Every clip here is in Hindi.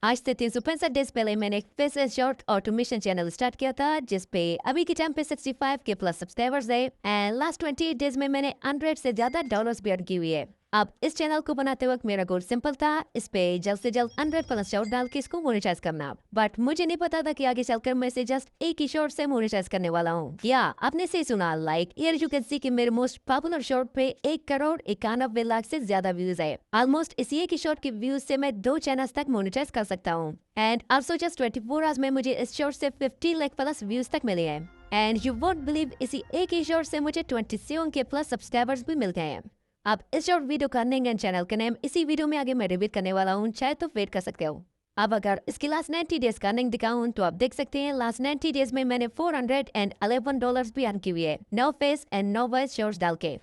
आज से 365 डेज पहले मैंने फिर से शॉर्ट ऑटोमेशन चैनल स्टार्ट किया था जिसपे अभी के टाइम पे 65 के प्लस सब्सक्राइबर्स है एंड लास्ट 28 डेज में मैंने 100 से ज्यादा डॉलर्स भी अर्न की हुई है। अब इस चैनल को बनाते वक्त मेरा गोल सिंपल था, इस पे जल्द से जल्द 100 प्लस शॉर्ट डाल के इसको मोनेटाइज करना। बट मुझे नहीं पता था कि आगे चलकर मैं इसे जस्ट एक ही शॉर्ट से मोनेटाइज करने वाला हूँ। या आपने सही सुना, like here you can see कि मेरे मोस्ट पॉपुलर शॉर्ट पे 1,91,91,00,000 से ज्यादा व्यूज है। ऑलमोस्ट इसी एक ही शॉर्ट के व्यूज से मैं 2 चैनल्स तक मोनेटाइज कर सकता हूँ। एंड ऑल्सो जस्ट 24 आवर्स में मुझे इस शॉर्ट से 50 लाख प्लस व्यूज तक मिले हैं। एंड यू वोंट बिलीव, इसी एक ही शॉर्ट से मुझे 27 के प्लस सब्सक्राइबर्स भी मिल गए हैं। अब इस शॉर्ट वीडियो का लिंक एंड चैनल का नेम इसी वीडियो में आगे मैं रिवील करने वाला हूँ, चाहे तो वेट कर सकते हो। अब अगर इसके लास्ट 90 डेज का लिंक दिखाऊं तो आप देख सकते हैं लास्ट 90 डेज में मैंने $411 भी अर्न की हुई है, no face and no voice shorts डाल के।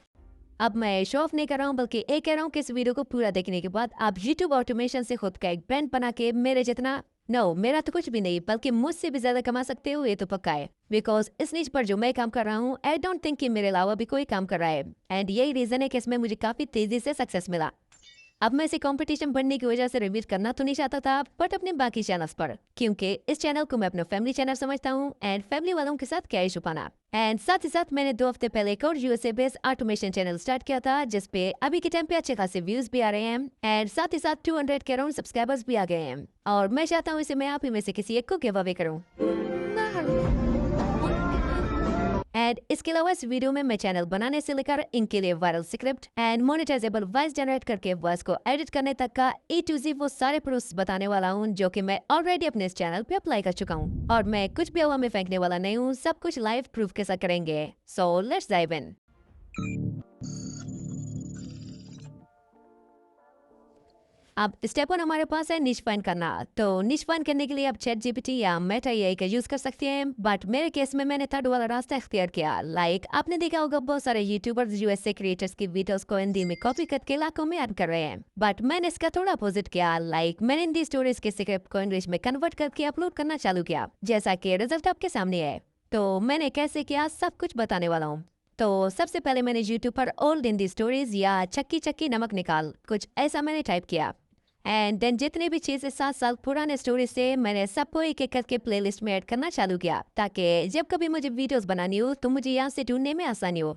अब मैं शो ऑफ नहीं कर रहा हूँ, बल्कि एक कह रहा हूँ कि इस वीडियो को पूरा देखने के बाद आप यूट्यूब ऑटोमेशन से खुद का एक ब्रांड बना के मेरे जितना, मेरा तो कुछ भी नहीं बल्कि मुझसे भी ज्यादा कमा सकते हो, ये तो पक्का है। बिकॉज इस नीच पर जो मैं काम कर रहा हूँ, आई डोंट थिंक कि मेरे अलावा भी कोई काम कर रहा है। एंड यही रीजन है कि इसमें मुझे काफी तेजी से सक्सेस मिला। अब मैं इसे कंपटीशन बढ़ने की वजह से रिव्यू करना तो नहीं चाहता था, बट अपने बाकी चैनल्स पर, क्योंकि इस चैनल को मैं अपना फैमिली चैनल समझता हूँ एंड फैमिली वालों के साथ क्या ही छुपाना। एंड साथ ही साथ मैंने 2 हफ्ते पहले एक और USA based automation channel start किया था जिसपे अभी के टाइम पे अच्छे खासे व्यूज भी आ रहे हैं एंड साथ ही साथ 200 के अराउंड सब्सक्राइबर्स भी आ गए हैं। और मैं चाहता हूँ इसे मैं आप ही में से किसी एक को गिव अवे करूँ। एंड इसके अलावा इस वीडियो में मैं चैनल बनाने से लेकर इनके लिए viral script and monetisable voice generate करके वॉइस को एडिट करने तक का A to Z वो सारे प्रोसेस बताने वाला हूँ जो कि मैं ऑलरेडी अपने इस चैनल पे अप्लाई कर चुका हूँ। और मैं कुछ भी हवा में फेंकने वाला नहीं हूँ, सब कुछ लाइव प्रूफ के साथ करेंगे। So let's dive in. अब स्टेप 1 हमारे पास है निश फाइंड करना। तो निश फाइंड करने के लिए आप चैट जीपीटी या मेटा एआई का यूज कर सकते हैं, बट मेरे केस में मैंने थर्ड वाला रास्ता इख्तियार किया। लाइक आपने देखा होगा बहुत सारे यूट्यूबर्स यूएसए क्रिएटर्स की वीडियोस को हिंदी में कॉपी करके लाखों में अर्न कर रहे हैं, बट मैंने इसका थोड़ा अपोजिट किया। लाइक मैंने हिंदी स्टोरीज के स्क्रिप्ट को इंग्लिश में कन्वर्ट करके अपलोड करना चालू किया, जैसा कि रिजल्ट आपके सामने है। तो मैंने कैसे किया सब कुछ बताने वाला हूँ। तो सबसे पहले मैंने यूट्यूब पर ओल्ड हिंदी स्टोरीज या चक्की चक्की नमक निकाल कुछ ऐसा मैंने टाइप किया। एंड देन जितने भी 6 से 7 साल पुराने स्टोरी से मैंने सबको एक एक करके प्लेलिस्ट में ऐड करना चालू किया, ताकि जब कभी मुझे वीडियोस बनानी हो तो मुझे यहाँ से ढूंढने में आसानी हो।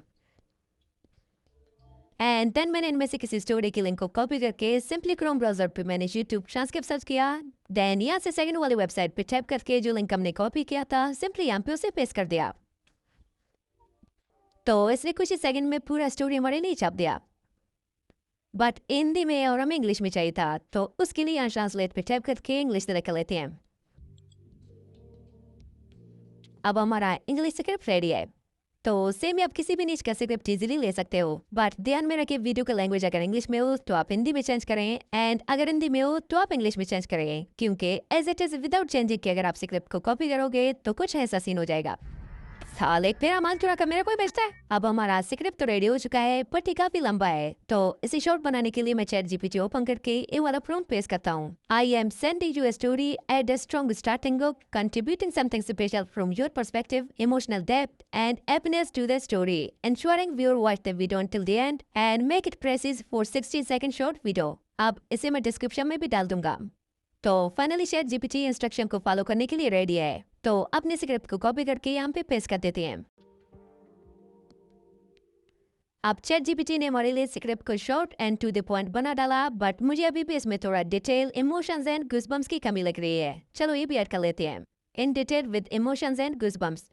एंड देन मैंने इनमें से किसी स्टोरी की लिंक को कॉपी करके सिंपली क्रोम ब्राउजर पे मैंने यूट्यूब ट्रांसक्रिप्ट सर्च किया। देन यहाँ से सेकंड वाली वेबसाइट पे टाइप करके जो लिंक हमने कॉपी किया था सिंपली यहाँ पे उसे पेस्ट कर दिया। तो इसने कुछ ही सेकंड में पूरा स्टोरी हमारे लिए छाप दिया, बट हिंदी में और हमें इंग्लिश में चाहिए था, तो उसके लिए यहाँ ट्रांसलेट पे टाइप करके इंग्लिश सेलेक्ट कर लेते हैं। अब हमारा इंग्लिश स्क्रिप्ट रेडी है। तो सेम आप किसी भी नीच का स्क्रिप्ट इजीली ले सकते हो, बट ध्यान में रखें वीडियो का लैंग्वेज अगर इंग्लिश में हो तो आप हिंदी में चेंज करें एंड अगर हिंदी में हो तो आप इंग्लिश में चेंज करें, क्योंकि as it is without changing के अगर आप स्क्रिप्ट को कॉपी करोगे तो कुछ ऐसा सीन हो जाएगा। साले मेरा माल चुरा कर मेरा कोई बेचता है। अब हमारा स्क्रिप्ट तो रेडी हो चुका है, बट ये काफी लंबा है, तो इसे शॉर्ट बनाने के लिए मैं चैट जीपीटी ओपन करके ये वाला प्रॉम्प्ट पेस्ट करता हूँ। I am sending you a story at a strong starting hook contributing something special from your perspective, emotional depth and happiness to the story, ensuring viewer watch the video until the end and make it precise for 60-second short video। अब इसे मैं डिस्क्रिप्शन में भी डाल दूंगा। तो फाइनली चैट जीपीटी इंस्ट्रक्शन को फॉलो करने के लिए रेडी है, तो अपने स्क्रिप्ट को कॉपी करके यहाँ पे पेस्ट कर देते हैं। अब चैट जीपीटी ने हमारे लिए स्क्रिप्ट को short and to the point बना डाला, बट मुझे अभी भी इसमें थोड़ा डिटेल, इमोशंस एंड गूज़बम्प्स की कमी लग रही है। चलो ये भी ऐड कर लेते हैं, in detail with emotions and goosebumps.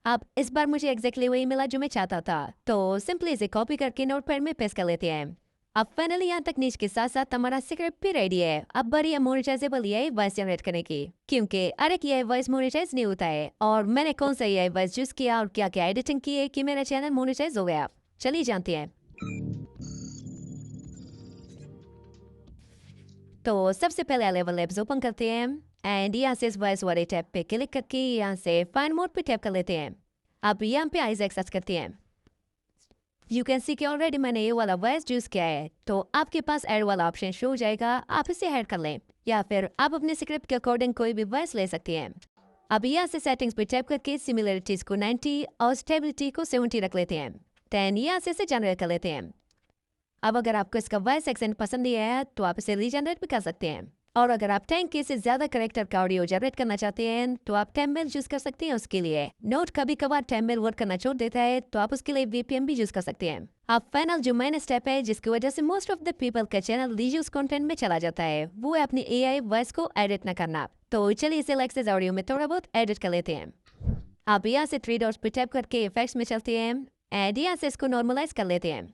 अब इस बार मुझे एग्जैक्टली वही मिला जो मैं चाहता था, तो सिंपली इसे कॉपी करके नोटपैड में पेस्ट कर लेते हैं। अब फाइनली यहाँ तक नीच के साथ साथ हमारा स्क्रिप्ट भी रेडी है। अब बारी है मोनेटाइजेबल एआई वॉइस जनरेट करने की, क्योंकि हर एक एआई वॉइस मोनेटाइज नहीं होता है, और मैंने कौन सा एआई वॉइस चूज किया और क्या क्या एडिटिंग की है कि मेरा चैनल मोनेटाइज हो गया। चलिए जानते हैं। तो सबसे पहले लेवल एप्स ओपन करते हैं एंड यहाँ से इस वॉइस वाले टैब पे क्लिक करके यहाँ से फाइन मोड पे टैप कर लेते हैं। अब यहाँ पे आइज़ एक्सेस करते हैं। यू कैन सी कि ऑलरेडी मैंने ये वाला वॉइस चूज किया है, तो आपके पास ऐड वाला ऑप्शन शो हो जाएगा, आप इसे ऐड कर लें या फिर आप अपने स्क्रिप्ट के अकॉर्डिंग कोई भी वॉइस ले सकते हैं। अब यहाँ से सेटिंग्स पे टैप करके सिमिलरिटीज को 90 और स्टेबिलिटी को 70 रख लेते हैं। देन यहाँ से इसे जनरेट कर लेते हैं। अब अगर आपको इसका वॉइस एक्सेंट पसंद नहीं आया तो आप इसे रीजनरेट भी कर सकते हैं। और अगर आप 10K से ज्यादा करेक्टर का ऑडियो जनरेट करना चाहते हैं तो आप टेम्पल यूज कर सकते हैं उसके लिए। नोट कभी कभार टेम्पल वर्क करना छोड़ देता है तो आप उसके लिए VPN भी यूज कर सकते हैं। अब फाइनल जो मैंने स्टेप है जिसकी वजह से मोस्ट ऑफ द पीपल का चैनल रीयूज कंटेंट में चला जाता है, वो है अपनी AI वॉइस को एडिट न करना। तो चलिए इसे लेक्सस ऑडियो में थोड़ा बहुत एडिट कर लेते हैं। आप यहाँ से 3 डॉट्स पे टैप करके इफेक्ट्स में चलते हैं एंड यहाँ से इसको नॉर्मलाइज कर लेते हैं।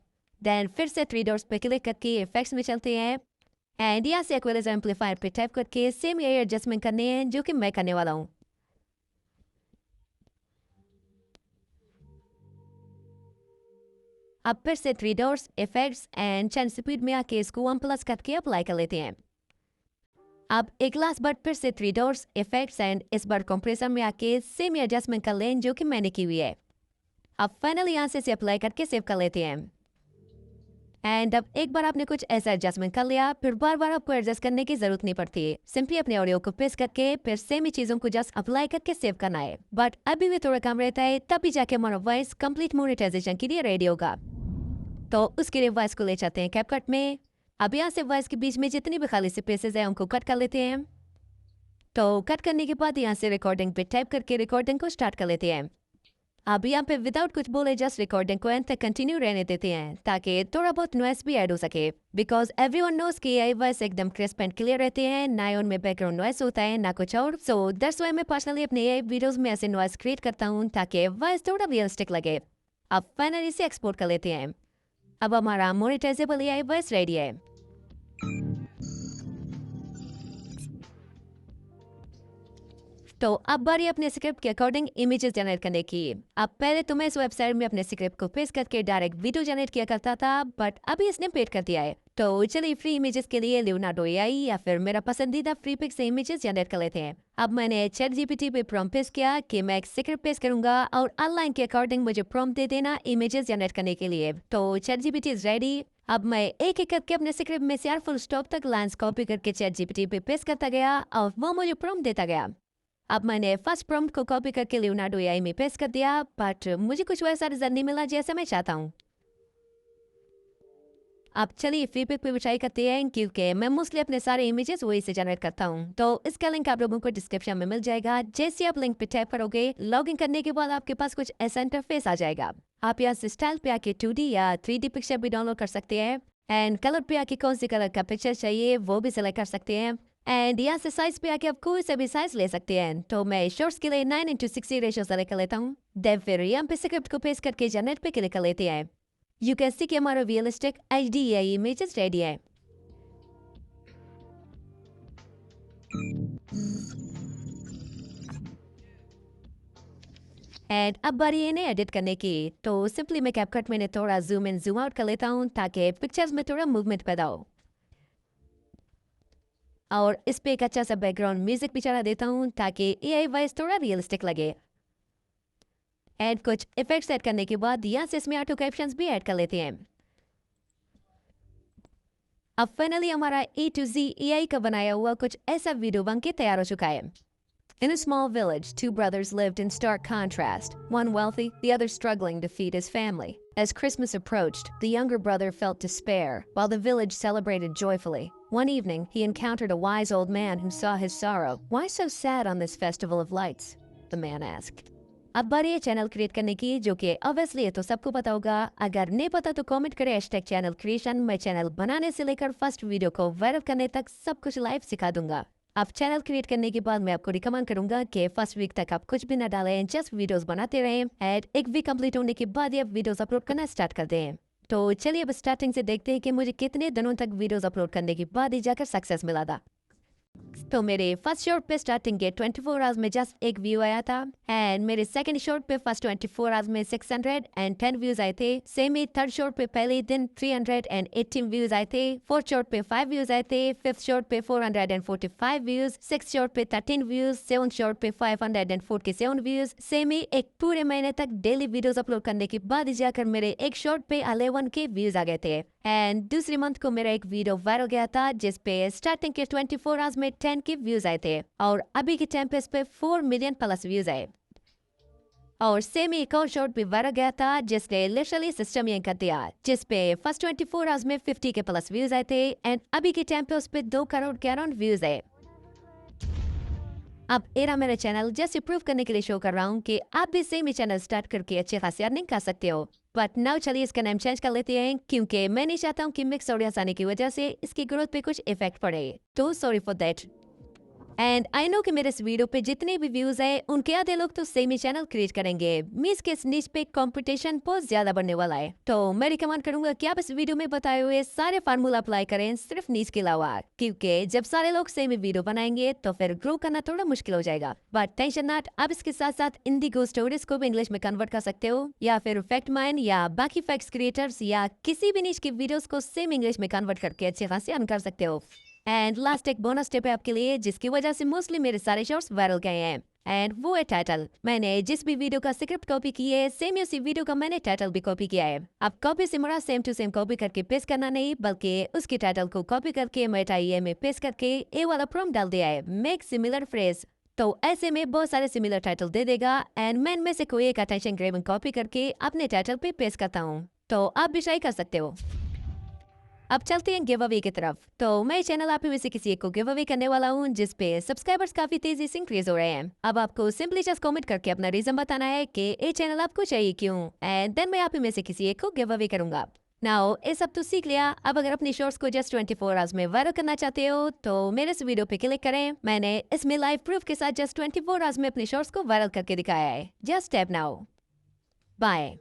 देन फिर से 3 डॉट्स पे क्लिक करके इफेक्ट्स में चलते हैं एंड यहाँ से इक्वलाइजर एम्पलीफायर पे टैप करके सेम ये एडजस्टमेंट करने हैं जो कि मैं करने वाला हूँ। अब फिर से 3 dots effects and chain speed में आके इसको 1+ करके अप्लाई कर लेते हैं। अब एक लास्ट बार फिर से 3 डॉट्स इफेक्ट्स एंड इस बार कंप्रेसर में आके सेम एडजस्टमेंट कर लें जो कि मैंने की हुई है। अब फाइनली यहाँ से इसे अप्लाई करके सेव कर लेते हैं। एंड अब एक बार आपने कुछ ऐसा एडजस्टमेंट कर लिया फिर बार बार आपको एडजस्ट करने की जरूरत नहीं पड़ती। सिंपली अपने ऑडियो को पेस्ट करके फिर सेम ही चीजों को जस्ट अप्लाई करके सेव करना है। बट अभी भी थोड़ा काम रहता है, तभी जाके हमारा वॉइस कंप्लीट मोनेटाइजेशन के लिए रेडी होगा। तो उसके लिए वॉइस को ले जाते हैं कैपकट में। अब यहाँ से वॉइस के बीच में जितनी भी खाली स्पेसेस है उनको कट कर लेते हैं। तो कट करने के बाद यहाँ से रिकॉर्डिंग पे टाइप करके रिकॉर्डिंग को स्टार्ट कर लेते हैं। अब यहाँ पे विदाउट कुछ बोले जस्ट रिकॉर्डिंग को एंड तक कंटिन्यू रहने देते हैं ताकि थोड़ा बहुत नॉइस भी ऐड हो सके। बिकॉज एवरीवन नोस कि AI वॉइस एकदम क्रिस्प एंड क्लियर रहते हैं, ना ही उनमें बैकग्राउंड नॉइस होता है ना कुछ और। सो दैट्स व्हाई मैं पर्सनली अपने AI वीडियोस में ऐसे नॉइस क्रिएट करता हूँ ताकि वॉइस थोड़ा रियलिस्टिक लगे। अब फाइनली इसे एक्सपोर्ट कर लेते हैं। अब हमारा मोनेटाइजेबल AI वॉइस रेडी है। तो अब बारी अपने स्क्रिप्ट के अकॉर्डिंग इमेजेस जनरेट करने की। अब पहले तो मैं इस वेबसाइट में अपने स्क्रिप्ट को पेस्ट करके डायरेक्ट वीडियो जनरेट किया करता था, बट अभी इसने पेड कर दिया है। तो चलिए फ्री इमेजेस के लिए लियोनार्डो AI या फिर मेरा पसंदीदा फ्री पिक से इमेजेस जनरेट कर लेते हैं। अब मैंने ChatGPT पे प्रॉम्प्ट पेस्ट किया कि मैं एक स्क्रिप्ट पेस्ट करूंगा और ऑनलाइन के अकॉर्डिंग मुझे प्रॉम्प्ट दे देना इमेजेस जनरेट करने के लिए। तो ChatGPT इज रेडी। अब मैं एक एक करके अपने स्क्रिप्ट में से यार फुल स्टॉप तक लाइंस कॉपी करके ChatGPT पे पेस्ट करता गया और वो मुझे प्रॉम्प्ट देता गया। अब मैंने फर्स्ट प्रॉम्प्ट को कॉपी करके लियोनार्डो AI में पेस्ट कर दिया, बट मुझे कुछ वैसा रिजल्ट नहीं मिला जैसा मैं चाहता हूँ। अब चलिए फ्री पिक पे विचार करते हैं क्योंकि मैं मोस्टली अपने सारे इमेजेस वही से जनरेट करता हूँ। तो इसका लिंक आप लोगों को डिस्क्रिप्शन में मिल जाएगा। जैसे आप लिंक पे टैप करोगे लॉगिन करने के बाद आपके पास कुछ ऐसा इंटरफेस आ जाएगा। आप यहाँ से स्टाइल पे आके 2D या 3D पिक्चर भी डाउनलोड कर सकते हैं एंड कलर पे आके कौन सी कलर का पिक्चर चाहिए वो भी सिलेक्ट कर सकते हैं एंड यहाँ से साइज पे आके आप कोई से भी साइज ले सकते हैं। तो मैं शॉर्ट्स के लिए 9:60 रेशियो सेलेक्ट कर लेता हूँ। देन फिर यहाँ पे स्क्रिप्ट को पेस्ट करके जनरेट पे क्लिक कर लेते हैं। यू कैन सी कि हमारा realistic HD AI images ready है। एंड अब बारी है इन्हें एडिट करने की। तो सिंपली मैं कैपकट में थोड़ा जूम इन जूम आउट कर लेता हूँ ताकि पिक्चर्स में थोड़ा मूवमेंट पैदा हो और इस पे एक अच्छा सा बैकग्राउंड म्यूजिक भी चला देता हूँ ताकि AI वॉइस थोड़ा रियलिस्टिक लगे। एंड कुछ इफेक्ट्स ऐड करने के बाद यहाँ से इसमें ऑटो कैप्शंस भी ऐड कर लेते हैं। अब फाइनली हमारा A to Z AI का बनाया हुआ कुछ ऐसा वीडियो बन के तैयार हो चुका है। In a small village, two brothers lived in stark contrast, one wealthy, the other struggling to feed his family. As Christmas approached, the younger brother felt despair, while the village celebrated joyfully. One evening, he encountered a wise old man who saw his sorrow. "Why so sad on this festival of lights?" the man asked. अब बारी है चैनल क्रिएट करने की, जो कि ऑब्वियसली तो सबको पता होगा। अगर नहीं पता तो कमेंट करें #चैनल क्रिएशन। मैं चैनल बनाने से लेकर फर्स्ट वीडियो को वायरल करने तक सब कुछ लाइव सिखा दूंगा। अब चैनल क्रिएट करने के बाद मैं आपको रिकमेंड करूंगा कि फर्स्ट वीक तक आप कुछ भी ना डालें, जस्ट वीडियोस बनाते रहें एंड एक वीक कंप्लीट होने के बाद ही आप वीडियोस अपलोड करना स्टार्ट कर दें। तो चलिए अब स्टार्टिंग से देखते हैं कि मुझे कितने दिनों तक वीडियोस अपलोड करने के बाद ही जाकर सक्सेस मिला था। तो मेरे फर्स्ट शॉर्ट पे स्टार्टिंग के 24 आवर्स में जस्ट एक व्यू आया था एंड मेरे सेकंड शॉर्ट पे फर्स्ट 24 आवर्स में 610 व्यूज आए थे। सेम ही थर्ड शॉर्ट पे पहले दिन 318 व्यूज आए थे। फोर्थ शॉर्ट पे 5 व्यूज आए थे। फिफ्थ शॉर्ट पे 445 व्यूज। सिक्स शॉर्ट पे 13 व्यूज। सेवंथ शॉर्ट पे 547 व्यूज। सेम ही एक पूरे महीने तक डेली वीडियोस अपलोड करने के बाद ही जाकर मेरे एक शॉर्ट पे 11 के व्यूज आ गए थे एंड दूसरी मंथ को मेरा एक वीडियो वायरल गया था जिसपे स्टार्टिंग के 24 आवर्स में 10 के व्यूज आए थे और अभी के टाइम पे इस पे 4 मिलियन प्लस व्यूज आए। और सेम ही एक और शॉर्ट भी वायरल गया था जिसने लिटरली सिस्टम ये कर दिया, जिसपे फर्स्ट 24 आवर्स में 50 के प्लस व्यूज आए थे एंड अभी के टाइम पे उस पे 2 करोड़ के अराउंड व्यूज है। अब एरा मेरा चैनल जस्ट प्रूव करने के लिए शो कर रहा हूँ कि आप भी सेम ही चैनल स्टार्ट करके अच्छी खासी अर्निंग कर सकते हो। बट नाउ चलिए इसका नाम चेंज कर लेते हैं, क्योंकि मैं नहीं चाहता हूँ कि मिक्स ऑडियंस आने की वजह से इसकी ग्रोथ पे कुछ इफेक्ट पड़े, तो sorry for that. And I know कि मेरे इस वीडियो पे जितने भी व्यूज है उनके आधे लोग तो सेम ही चैनल क्रिएट करेंगे। मींस के इस नीच पे कंपटीशन बहुत ज्यादा बढ़ने वाला है, तो मैं रिकमेंड करूंगा कि आप इस वीडियो में बताए हुए सारे फार्मूला अप्लाई करें सिर्फ नीच के अलावा, क्योंकि जब सारे लोग सेम ही वीडियो बनाएंगे तो फिर ग्रो करना थोड़ा मुश्किल हो जाएगा। बट टेंशन नॉट, आप इसके साथ साथ इंडिगो स्टोरीज को भी इंग्लिश में कन्वर्ट कर सकते हो, या फिर फैक्ट माइन या बाकी फैक्ट्स क्रिएटर्स या किसी भी नीच की वीडियोस को सेम इंग्लिश में कन्वर्ट करके अच्छे खासे अर्न कर सकते हो। एंड लास्ट एक बोनस टिप है आपके लिए, जिसकी वजह से मोस्टली मेरे सारे शॉर्ट्स वायरल गए हैं, एंड वो है टाइटल। मैंने जिस भी वीडियो का स्क्रिप्ट कॉपी की है सेम उसी वीडियो का मैंने टाइटल भी कॉपी किया है। अब कॉपी से मुरा सेम टू सेम कॉपी करके पेस्ट करना नहीं, बल्कि उसकी टाइटल को कॉपी करके मेटाईए में पेस्ट करके ए वाला प्रॉम्प्ट डाल दिया है, मेक सिमिलर फ्रेज। तो ऐसे में बहुत सारे सिमिलर टाइटल दे देगा एंड मैं इनमें से कोई एक अटेंशन ग्रेविंग कॉपी करके अपने टाइटल पे पेस्ट करता हूँ, तो आप भी ट्राई कर सकते हो। अब चलते हैं गिव अवे की तरफ। तो मैं चैनल आप में से किसी एक को गिव अवे करने वाला हूँ जिसपे सब्सक्राइबर्स काफी तेजी से इंक्रीज हो रहे हैं। अब आपको सिंपली जस्ट कमेंट करके अपना रीजन बताना है कि ये चैनल आपको चाहिए क्यों, एंड देन मैं आप में से किसी एक को गिव अवे करूंगा। नाउ ये सब तो सीख लिया, अब अगर अपनी शॉर्ट्स को जस्ट 24 आवर्स में वायरल करना चाहते हो तो मेरे इस वीडियो पे क्लिक करें। मैंने इसमें लाइव प्रूफ के साथ जस्ट 24 आवर्स में अपनी शॉर्ट्स को वायरल करके दिखाया है। Just tap now. बाय।